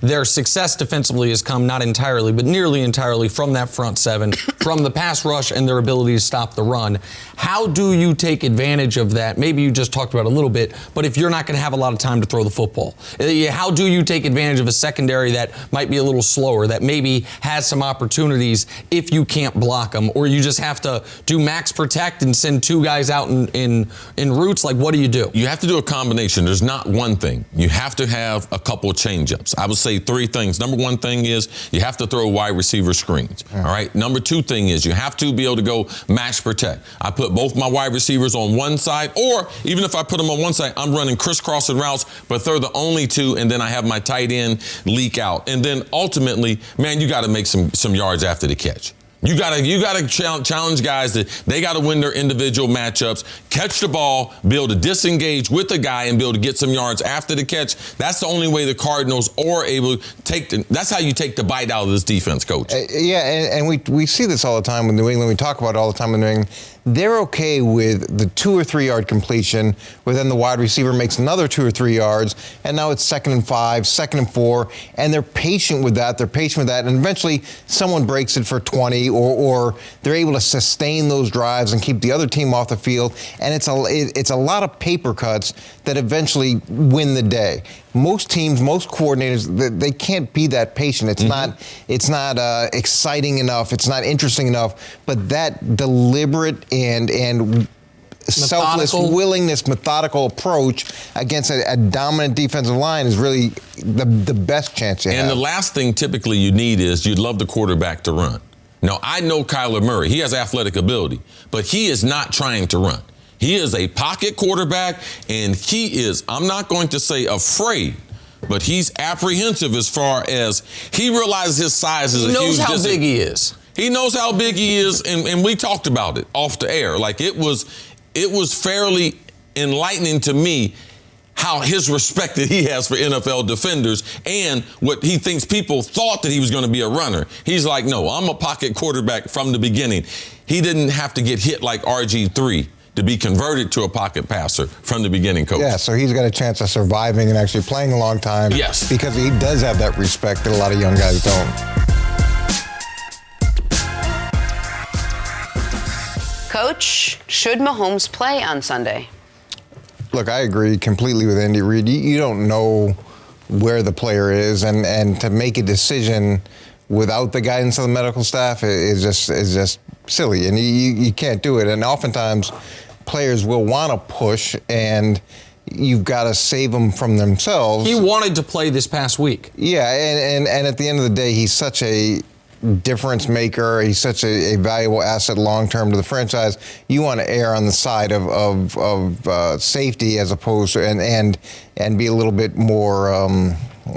S1: their success defensively has come not entirely, but nearly entirely from that front 7, from the pass rush and their ability to stop the run. How do you take advantage of that? Maybe you just talked about it a little bit, but if you're not going to have a lot of time to throw the football, how do you take advantage of a secondary that might be a little slower, that maybe has some opportunities if you can't block them, or you just have to do max protect and send 2 guys out in routes? Like, what do you do?
S3: You have to do a combination. There's not one thing. You have to have a couple of changeups. I would say 3 things. Number 1 thing is you have to throw wide receiver screens. All right. Number 2 thing is you have to be able to go max protect. I put both my wide receivers on one side, or even if I put them on one side, I'm running crisscrossing routes, but they're the only 2, and then I have my tight end leak out. And then ultimately, man, you got to make some yards after the catch. You gotta challenge guys that they gotta win their individual matchups, catch the ball, be able to disengage with the guy and be able to get some yards after the catch. That's the only way the Cardinals are able to that's how you take the bite out of this defense, Coach.
S4: And we see this all the time with New England. We talk about it all the time with New England. They're okay with the 2 or 3 yard completion, where then the wide receiver makes another 2 or 3 yards, and now it's 2nd and 5, 2nd and 4, and they're patient with that. And eventually someone breaks it for 20, or they're able to sustain those drives and keep the other team off the field. And it's a lot of paper cuts that eventually win the day. Most teams, most coordinators, they can't be that patient. It's not exciting enough. It's not interesting enough. But that deliberate and selfless willingness, methodical approach against a dominant defensive line is really the best chance you have.
S3: And the last thing typically you need is you'd love the quarterback to run. Now, I know Kyler Murray. He has athletic ability, but he is not trying to run. He is a pocket quarterback, and he is, I'm not going to say afraid, but he's apprehensive as far as he realizes his size is a huge
S1: He knows how big he is.
S3: He knows how big he is, and we talked about it off the air. Like, it was fairly enlightening to me how his respect that he has for NFL defenders and what he thinks people thought that he was going to be a runner. He's like, no, I'm a pocket quarterback from the beginning. He didn't have to get hit like RG3 to be converted to a pocket passer from the beginning, Coach.
S4: Yeah, so he's got a chance of surviving and actually playing a long time.
S3: Yes.
S4: Because he does have that respect that a lot of young guys don't.
S2: Coach, should Mahomes play on Sunday?
S4: Look, I agree completely with Andy Reid. You don't know where the player is, and to make a decision without the guidance of the medical staff is just silly, and you can't do it. And oftentimes, players will want to push, and you've got to save them from themselves.
S1: He wanted to play this past week.
S4: Yeah, and at the end of the day, he's such a difference maker. He's such a valuable asset long term to the franchise. You want to err on the side of safety as opposed to and be a little bit more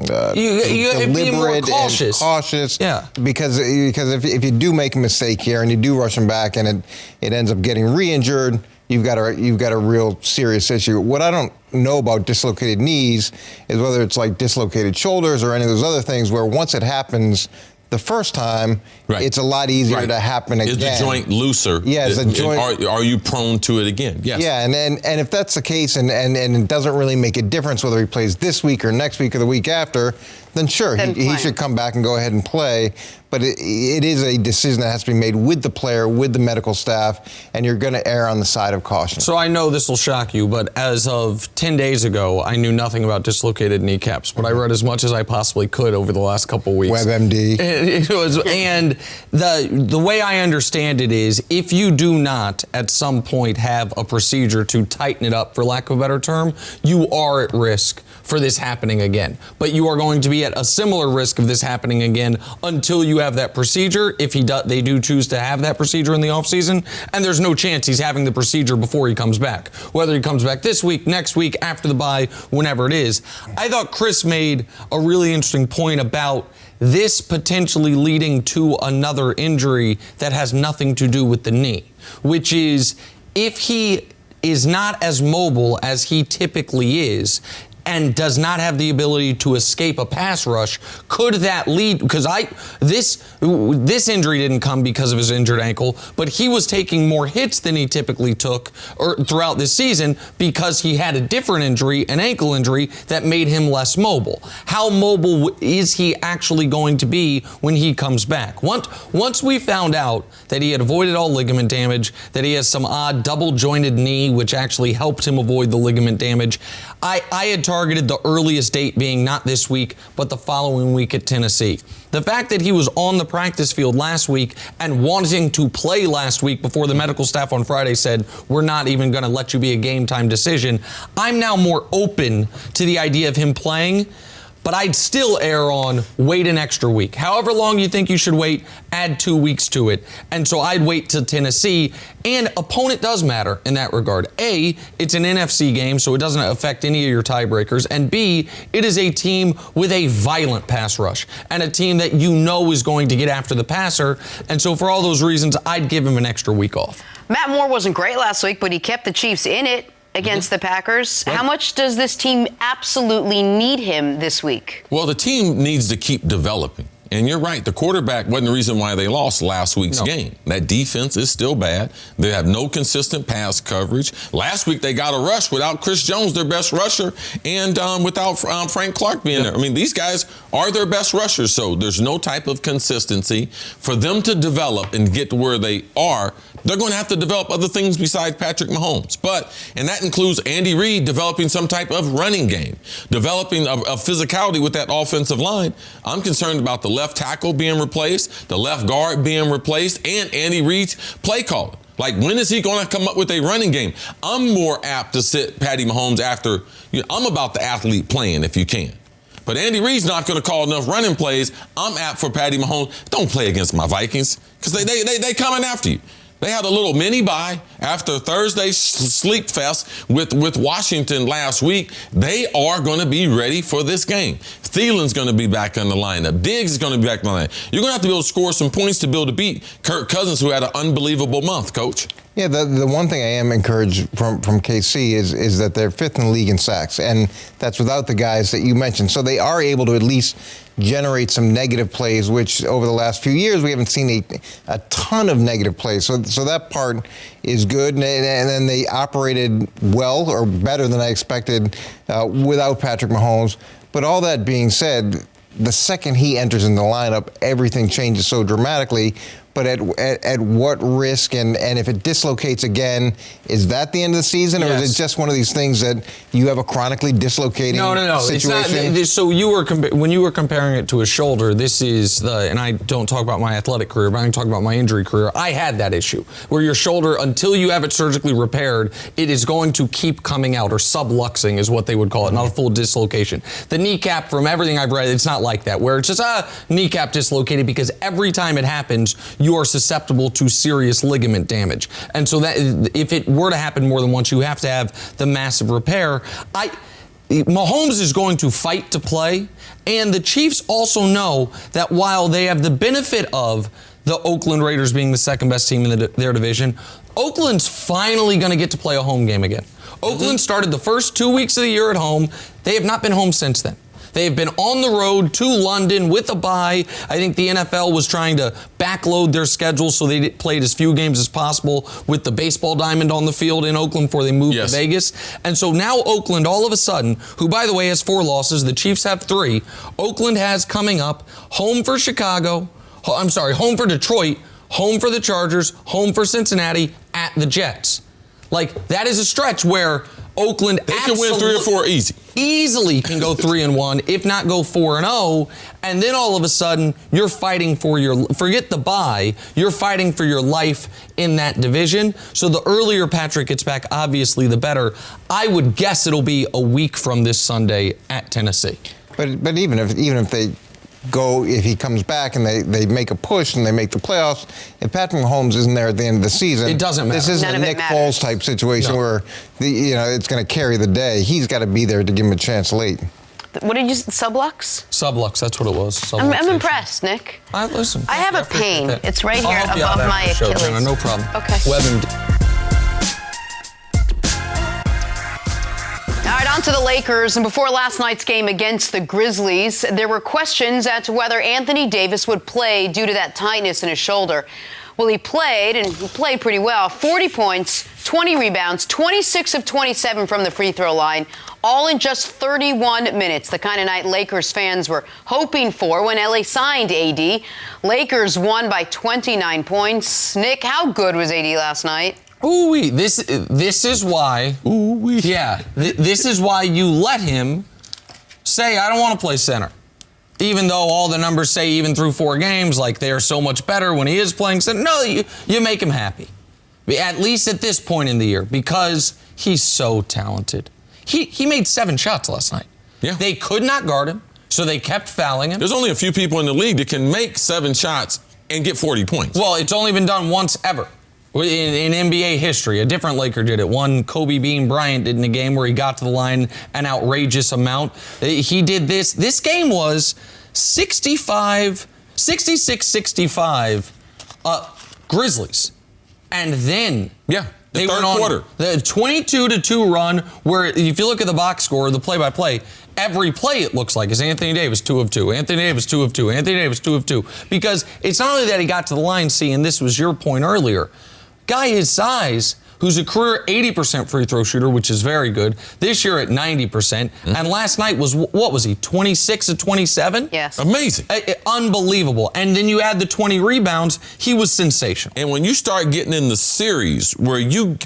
S4: deliberate and cautious.
S1: Yeah.
S4: Because if you do make a mistake here and you do rush him back and it ends up getting re-injured, you've got a real serious issue. What I don't know about dislocated knees is whether it's like dislocated shoulders or any of those other things where once it happens the first time, it's a lot easier to happen again.
S3: Is the joint looser?
S4: Yeah, is the joint.
S3: Are you prone to it again? Yes.
S4: Yeah, and if that's the case and it doesn't really make a difference whether he plays this week or next week or the week after, then sure, he should come back and go ahead and play. But it is a decision that has to be made with the player, with the medical staff, and you're going to err on the side of caution.
S1: So I know this will shock you, but as of 10 days ago, I knew nothing about dislocated kneecaps, but I read as much as I possibly could over the last couple of weeks.
S4: WebMD.
S1: It was, and the way I understand it is, if you do not at some point have a procedure to tighten it up, for lack of a better term, you are at risk for this happening again. But you are going to be at a similar risk of this happening again until you have that procedure, if they do choose to have that procedure in the offseason, and there's no chance he's having the procedure before he comes back. Whether he comes back this week, next week, after the bye, whenever it is. I thought Cris made a really interesting point about this potentially leading to another injury that has nothing to do with the knee, which is if he is not as mobile as he typically is, and does not have the ability to escape a pass rush, could that lead, because this injury didn't come because of his injured ankle, but he was taking more hits than he typically took throughout this season because he had a different injury, an ankle injury, that made him less mobile. How mobile is he actually going to be when he comes back? Once we found out that he had avoided all ligament damage, that he has some odd double-jointed knee, which actually helped him avoid the ligament damage, I had targeted the earliest date being not this week, but the following week at Tennessee. The fact that he was on the practice field last week and wanting to play last week before the medical staff on Friday said, we're not even going to let you be a game time decision, I'm now more open to the idea of him playing. but I'd still err on wait an extra week. However long you think you should wait, add 2 weeks to it. And so I'd wait till Tennessee. And opponent does matter in that regard. A, it's an NFC game, so it doesn't affect any of your tiebreakers. And B, it is a team with a violent pass rush and a team that you know is going to get after the passer. And so for all those reasons, I'd give him an extra week off.
S2: Matt Moore wasn't great last week, but he kept the Chiefs in it against the Packers. How much does this team absolutely need him this week?
S3: Well, the team needs to keep developing. And you're right, the quarterback wasn't the reason why they lost last week's game. That defense is still bad. They have no consistent pass coverage. Last week they got a rush without Chris Jones, their best rusher, and without Frank Clark being there. I mean, these guys are their best rushers, so there's no type of consistency. For them to develop and get to where they are, they're going to have to develop other things besides Patrick Mahomes. And that includes Andy Reid developing some type of running game, developing a physicality with that offensive line. I'm concerned about the left tackle being replaced, the left guard being replaced, and Andy Reid's play calling. Like, when is he going to come up with a running game? I'm more apt to sit Patty Mahomes after, I'm about the athlete playing if you can. But Andy Reid's not going to call enough running plays. I'm apt for Patty Mahomes. Don't play against my Vikings because they coming after you. They had a little mini bye after Thursday's sleep fest with Washington last week. They are going to be ready for this game. Thielen's going to be back in the lineup. Diggs is going to be back in the lineup. You're going to have to be able to score some points to be able to beat Kirk Cousins, who had an unbelievable month, Coach.
S4: Yeah, the one thing I am encouraged from KC is that they're fifth in the league in sacks, and that's without the guys that you mentioned. So they are able to at least generate some negative plays, which over the last few years we haven't seen a ton of negative plays. So that part is good, and then they operated well or better than I expected without Patrick Mahomes. But all that being said, the second he enters in the lineup, everything changes so dramatically. But at what risk, and if it dislocates again, is that the end of the season, or is it just one of these things that you have a chronically dislocating situation?
S1: It's not. So when you were comparing it to a shoulder, this is and I don't talk about my athletic career, but I can talk about my injury career. I had that issue where your shoulder, until you have it surgically repaired, it is going to keep coming out, or subluxing is what they would call it, not a full dislocation. The kneecap, from everything I've read, it's not like that, where it's just kneecap dislocated, because every time it happens, you are susceptible to serious ligament damage. And so that if it were to happen more than once, you have to have the massive repair. Mahomes is going to fight to play, and the Chiefs also know that while they have the benefit of the Oakland Raiders being the second best team in their division, Oakland's finally going to get to play a home game again. Oakland started the first 2 weeks of the year at home. They have not been home since then. They have been on the road to London with a bye. I think the NFL was trying to backload their schedule so they played as few games as possible with the baseball diamond on the field in Oakland before they moved to Vegas. And so now Oakland, all of a sudden, who, by the way, has 4 losses, the Chiefs have 3, Oakland has coming up home for home for Detroit, home for the Chargers, home for Cincinnati, at the Jets. Like, that is a stretch where Oakland
S3: can win 3 or 4
S1: easily can go 3-1, if not go 4-0, and then all of a sudden you're fighting for forget the bye, you're fighting for your life in that division. So the earlier Patrick gets back, obviously the better. I would guess it'll be a week from this Sunday at Tennessee.
S4: But even if they go, if he comes back and they make a push and they make the playoffs, if Patrick Mahomes isn't there at the end of the season,
S1: it doesn't matter.
S4: This isn't a Nick Foles type situation where it's going to carry the day. He's got to be there to give him a chance late.
S2: What did you say? Sublux?
S1: Sublux, that's what it was.
S2: I'm impressed, Nick.
S1: Listen.
S2: I have a pain. It's right here above my Achilles.
S1: Jenna, no problem.
S2: Okay. All right, on to the Lakers. And before last night's game against the Grizzlies, there were questions as to whether Anthony Davis would play due to that tightness in his shoulder. Well, he played, and he played pretty well. 40 points, 20 rebounds, 26 of 27 from the free throw line, all in just 31 minutes. The kind of night Lakers fans were hoping for when LA signed AD. Lakers won by 29 points. Nick, how good was AD last night?
S1: Ooh-wee. This is why. Ooh-wee. Yeah. This is why you let him say, I don't want to play center. Even though all the numbers say, even through 4 games, like they are so much better when he is playing center. No, you make him happy. At least at this point in the year, because he's so talented. He made 7 shots last night.
S3: Yeah.
S1: They could not guard him. So they kept fouling him.
S3: There's only a few people in the league that can make 7 shots and get 40 points.
S1: Well, it's only been done once ever in NBA history. A different Laker did it. One Kobe Bean Bryant did in a game where he got to the line an outrageous amount. He did this. This game was 66-65 Grizzlies. And then
S3: they
S1: went on
S3: quarter.
S1: The 22-2 run where if you look at the box score, the play-by-play, every play it looks like is Anthony Davis 2 of 2, Anthony Davis 2 of 2, Anthony Davis 2 of 2. Because it's not only that he got to the line, and this was your point earlier, guy his size, who's a career 80% free throw shooter, which is very good, this year at 90%, and last night was, what was he, 26 of 27?
S2: Yes.
S3: Amazing.
S1: Unbelievable. And then you add the 20 rebounds, he was sensational.
S3: And when you start getting in the series where you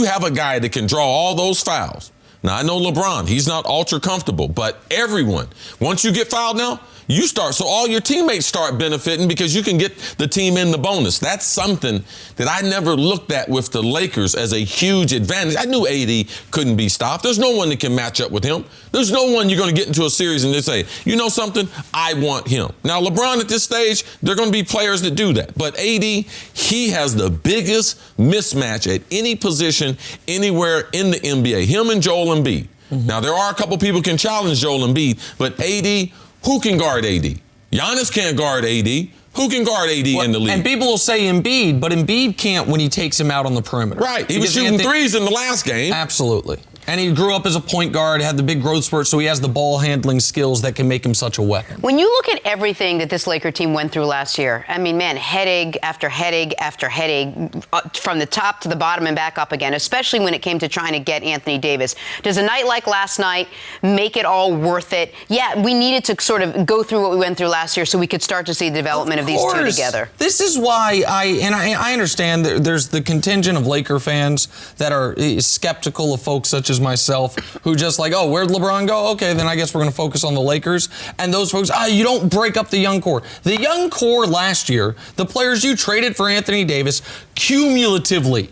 S3: have a guy that can draw all those fouls, now I know LeBron, he's not ultra comfortable, but everyone, once you get fouled now, you start, so all your teammates start benefiting because you can get the team in the bonus. That's something that I never looked at with the Lakers as a huge advantage. I knew AD couldn't be stopped. There's no one that can match up with him. There's no one you're going to get into a series and just say, you know something, I want him. Now, LeBron at this stage, there are going to be players that do that. But AD, he has the biggest mismatch at any position anywhere in the NBA. Him and Joel Embiid. Now, there are a couple people can challenge Joel Embiid, but AD, who can guard AD? Giannis can't guard AD. Who can guard AD in the league?
S1: And people will say Embiid, but Embiid can't when he takes him out on the perimeter.
S3: Right. He was shooting threes in the last game.
S1: Absolutely. And he grew up as a point guard, had the big growth spurt, so he has the ball handling skills that can make him such a weapon.
S2: When you look at everything that this Laker team went through last year, I mean, man, headache after headache after headache, from the top to the bottom and back up again, especially when it came to trying to get Anthony Davis. Does a night like last night make it all worth it? Yeah, we needed to sort of go through what we went through last year so we could start to see the development of these two together.
S1: This is why I understand there's the contingent of Laker fans that are skeptical of folks such as myself who just like, oh, where'd LeBron go? Okay, then I guess we're going to focus on the Lakers. And those folks, you don't break up the young core. The young core last year, the players you traded for Anthony Davis, cumulatively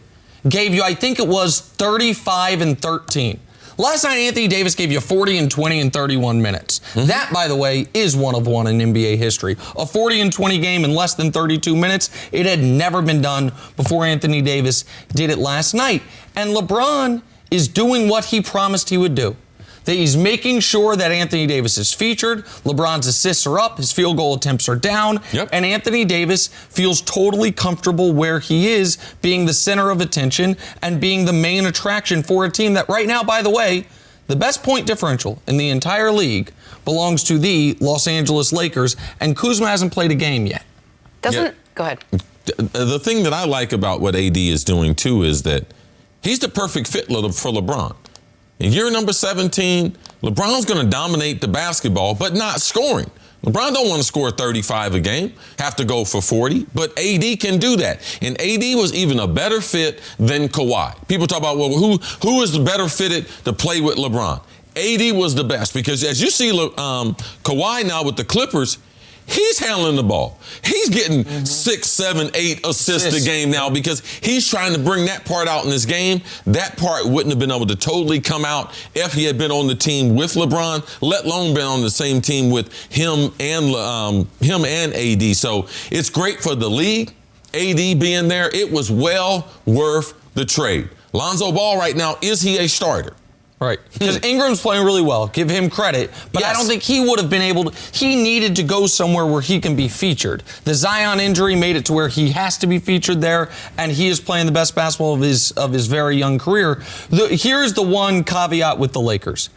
S1: gave you, I think it was 35 and 13. Last night, Anthony Davis gave you 40 and 20 in 31 minutes. That, by the way, is one of one in NBA history. A 40 and 20 game in less than 32 minutes. It had never been done before Anthony Davis did it last night. And LeBron is doing what he promised he would do. That he's making sure that Anthony Davis is featured, LeBron's assists are up, his field goal attempts are down, and Anthony Davis feels totally comfortable where he is, being the center of attention and being the main attraction for a team that right now, by the way, the best point differential in the entire league belongs to the Los Angeles Lakers, and Kuzma hasn't played a game yet.
S2: Go ahead.
S3: The thing that I like about what AD is doing, too, is that he's the perfect fit for LeBron. In year number 17, LeBron's going to dominate the basketball, but not scoring. LeBron don't want to score 35 a game, have to go for 40, but AD can do that. And AD was even a better fit than Kawhi. People talk about, well, who is the better fitted to play with LeBron? AD was the best because as you see Kawhi now with the Clippers, he's handling the ball. He's getting 6, 7, 8 assists a game now because he's trying to bring that part out in this game. That part wouldn't have been able to totally come out if he had been on the team with LeBron, let alone been on the same team with him and AD. So it's great for the league. AD being there, it was well worth the trade. Lonzo Ball right now, is he a starter?
S1: Right. Because Ingram's playing really well. Give him credit. But I don't think he would have been able to. He needed to go somewhere where he can be featured. The Zion injury made it to where he has to be featured there, and he is playing the best basketball of his very young career. Here's the one caveat with the Lakers,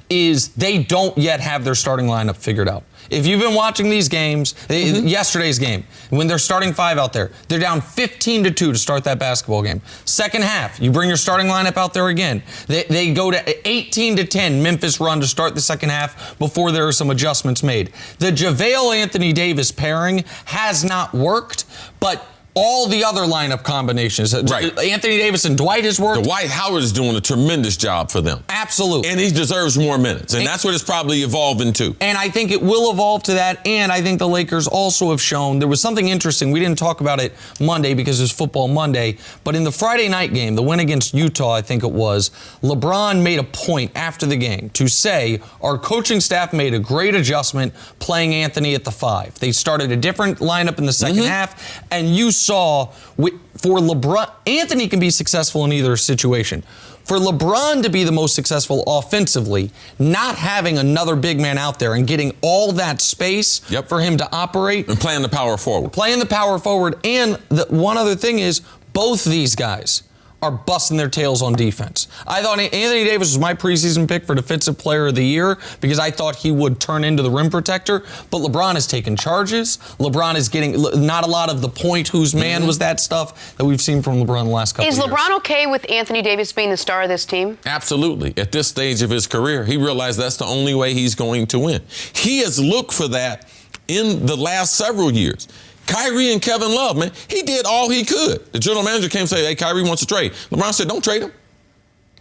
S1: is they don't yet have their starting lineup figured out. If you've been watching these games, yesterday's game, when they're starting 5 out there, they're down 15-2 to start that basketball game. Second half, you bring your starting lineup out there again. They go to 18-10 Memphis run to start the second half before there are some adjustments made. The JaVale Anthony Davis pairing has not worked, but all the other lineup combinations.
S3: Right.
S1: Anthony Davis and Dwight has worked.
S3: Dwight Howard is doing a tremendous job for them.
S1: Absolutely.
S3: And he deserves more minutes. And that's what it's probably evolving to.
S1: And I think it will evolve to that. And I think the Lakers also have shown there was something interesting. We didn't talk about it Monday because it was Football Monday. But in the Friday night game, the win against Utah, I think it was, LeBron made a point after the game to say our coaching staff made a great adjustment playing Anthony at the 5. They started a different lineup in the second half. And you saw for LeBron, Anthony can be successful in either situation. For LeBron to be the most successful offensively, not having another big man out there and getting all that space for him to operate.
S3: And playing the power forward.
S1: Playing the power forward. And one other thing is both these guys are busting their tails on defense. I thought Anthony Davis was my preseason pick for Defensive Player of the Year because I thought he would turn into the rim protector, but LeBron has taken charges. LeBron is getting not a lot of the point whose man was that stuff that we've seen from LeBron the last couple of years.
S2: Is LeBron okay with Anthony Davis being the star of this team?
S3: Absolutely. At this stage of his career, he realized that's the only way he's going to win. He has looked for that in the last several years. Kyrie and Kevin Love, man, he did all he could. The general manager came and said, hey, Kyrie wants to trade. LeBron said, don't trade him.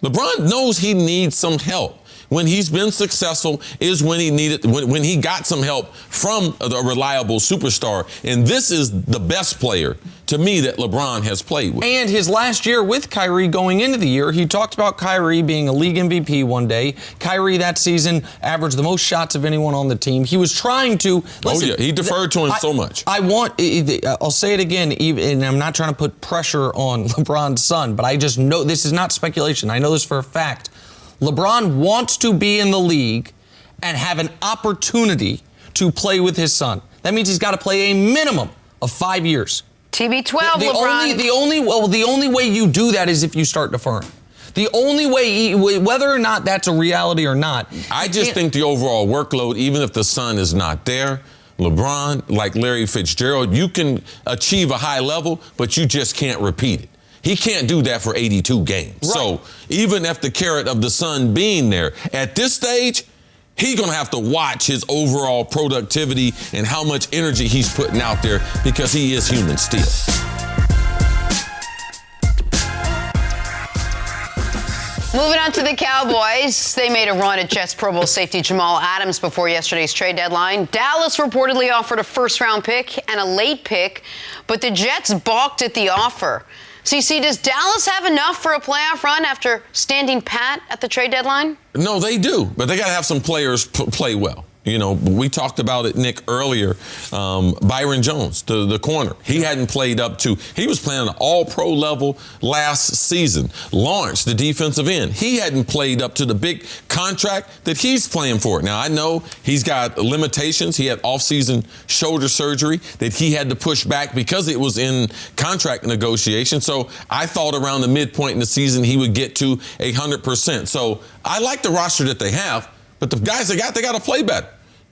S3: LeBron knows he needs some help. When he's been successful is when he got some help from a reliable superstar. And this is the best player, to me, that LeBron has played with.
S1: And his last year with Kyrie going into the year, he talked about Kyrie being a league MVP one day. Kyrie that season averaged the most shots of anyone on the team. He was trying to... Listen,
S3: he deferred to him so much.
S1: I'll say it again, and I'm not trying to put pressure on LeBron's son, but I just know this is not speculation. I know this for a fact. LeBron wants to be in the league and have an opportunity to play with his son. That means he's got to play a minimum of 5 years.
S2: TB12, LeBron.
S1: The only way you do that is if you start deferring. The only way, whether or not that's a reality or not.
S3: I just think the overall workload, even if the son is not there, LeBron, like Larry Fitzgerald, you can achieve a high level, but you just can't repeat it. He can't do that for 82 games. Right. So even if the carrot of the son being there, at this stage, he's going to have to watch his overall productivity and how much energy he's putting out there because he is human still.
S2: Moving on to the Cowboys. They made a run at Jets Pro Bowl safety Jamal Adams before yesterday's trade deadline. Dallas reportedly offered a first-round pick and a late pick, but the Jets balked at the offer. CC, does Dallas have enough for a playoff run after standing pat at the trade deadline?
S3: No, they do, but they got to have some players play well. You know, we talked about it, Nick, earlier. Byron Jones, the corner, he hadn't played up to. He was playing at all-pro level last season. Lawrence, the defensive end, he hadn't played up to the big contract that he's playing for. Now, I know he's got limitations. He had off-season shoulder surgery that he had to push back because it was in contract negotiation. So I thought around the midpoint in the season he would get to 100%. So I like the roster that they have, but the guys they got to play better.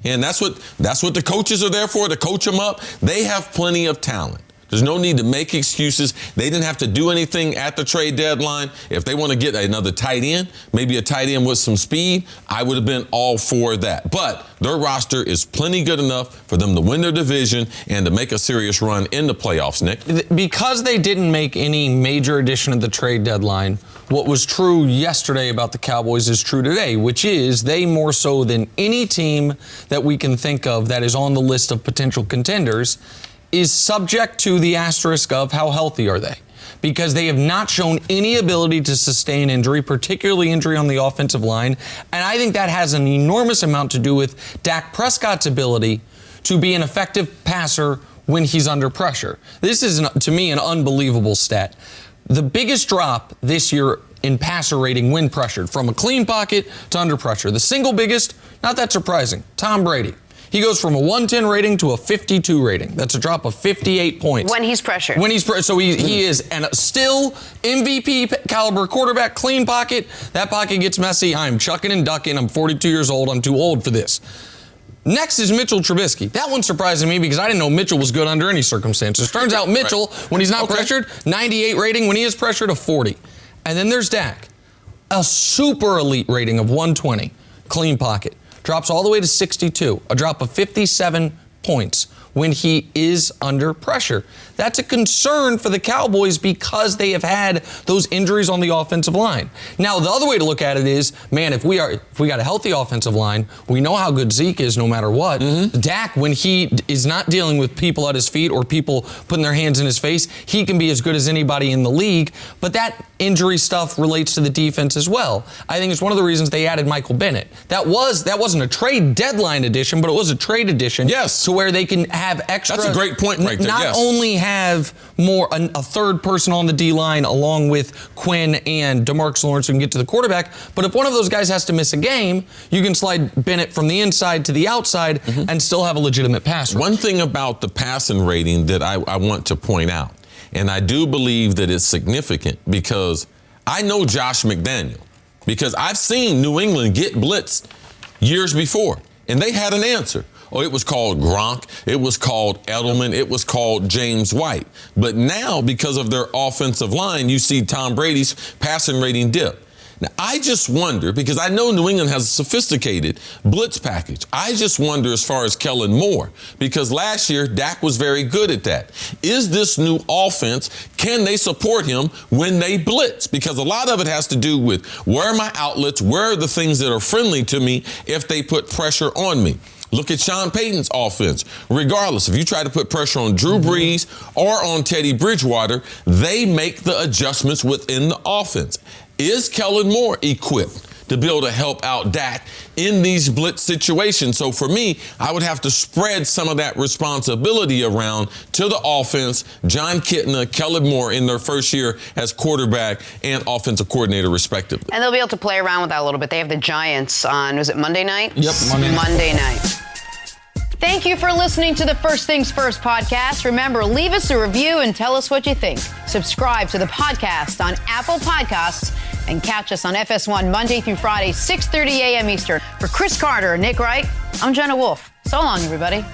S3: And that's what the coaches are there for, to coach them up. They have plenty of talent. There's no need to make excuses. They didn't have to do anything at the trade deadline. If they want to get another tight end, maybe a tight end with some speed, I would have been all for that. But their roster is plenty good enough for them to win their division and to make a serious run in the playoffs, Nick.
S1: Because they didn't make any major addition at the trade deadline, what was true yesterday about the Cowboys is true today, which is they more so than any team that we can think of that is on the list of potential contenders is subject to the asterisk of how healthy are they. Because they have not shown any ability to sustain injury, particularly injury on the offensive line. And I think that has an enormous amount to do with Dak Prescott's ability to be an effective passer when he's under pressure. This is, to me, an unbelievable stat. The biggest drop this year in passer rating when pressured, from a clean pocket to under pressure. The single biggest, not that surprising, Tom Brady. He goes from a 110 rating to a 52 rating. That's a drop of 58 points.
S2: When he's pressured.
S1: So he is still MVP caliber quarterback, clean pocket. That pocket gets messy. I'm chucking and ducking. I'm 42 years old. I'm too old for this. Next is Mitchell Trubisky. That one's surprising me because I didn't know Mitchell was good under any circumstances. Turns out Mitchell, when he's not pressured, 98 rating. When he is pressured, a 40. And then there's Dak, a super elite rating of 120, clean pocket. Drops all the way to 62, a drop of 57 points. when he is under pressure. That's a concern for the Cowboys because they have had those injuries on the offensive line. Now, the other way to look at it is, man, if we got a healthy offensive line, we know how good Zeke is no matter what. Dak, when he is not dealing with people at his feet or people putting their hands in his face, he can be as good as anybody in the league. But that injury stuff relates to the defense as well. I think it's one of the reasons they added Michael Bennett. That wasn't a trade deadline addition, but it was a trade addition.
S3: Yes.
S1: To where they can have extra.
S3: That's a great point right there.
S1: Not only have a third person on the D-line along with Quinn and DeMarcus Lawrence who can get to the quarterback, but if one of those guys has to miss a game, you can slide Bennett from the inside to the outside and still have a legitimate pass rush.
S3: One thing about the passing rating that I want to point out, and I do believe that it's significant because I know Josh McDaniel, because I've seen New England get blitzed years before, and they had an answer. Oh, it was called Gronk. It was called Edelman. It was called James White. But now, because of their offensive line, you see Tom Brady's passing rating dip. Now, I just wonder, because I know New England has a sophisticated blitz package. I just wonder as far as Kellen Moore, because last year, Dak was very good at that. Is this new offense, can they support him when they blitz? Because a lot of it has to do with where are my outlets, where are the things that are friendly to me if they put pressure on me. Look at Sean Payton's offense. Regardless, if you try to put pressure on Drew Brees or on Teddy Bridgewater, they make the adjustments within the offense. Is Kellen Moore equipped to be able to help out Dak in these blitz situations? So for me, I would have to spread some of that responsibility around to the offense, John Kitna, Kellen Moore in their first year as quarterback and offensive coordinator respectively.
S2: And they'll be able to play around with that a little bit. They have the Giants on, was it Monday night?
S1: Yep,
S2: Monday night. Thank you for listening to the First Things First podcast. Remember, leave us a review and tell us what you think. Subscribe to the podcast on Apple Podcasts and catch us on FS1 Monday through Friday, 6:30 a.m. Eastern. For Cris Carter and Nick Wright, I'm Jenna Wolfe. So long, everybody.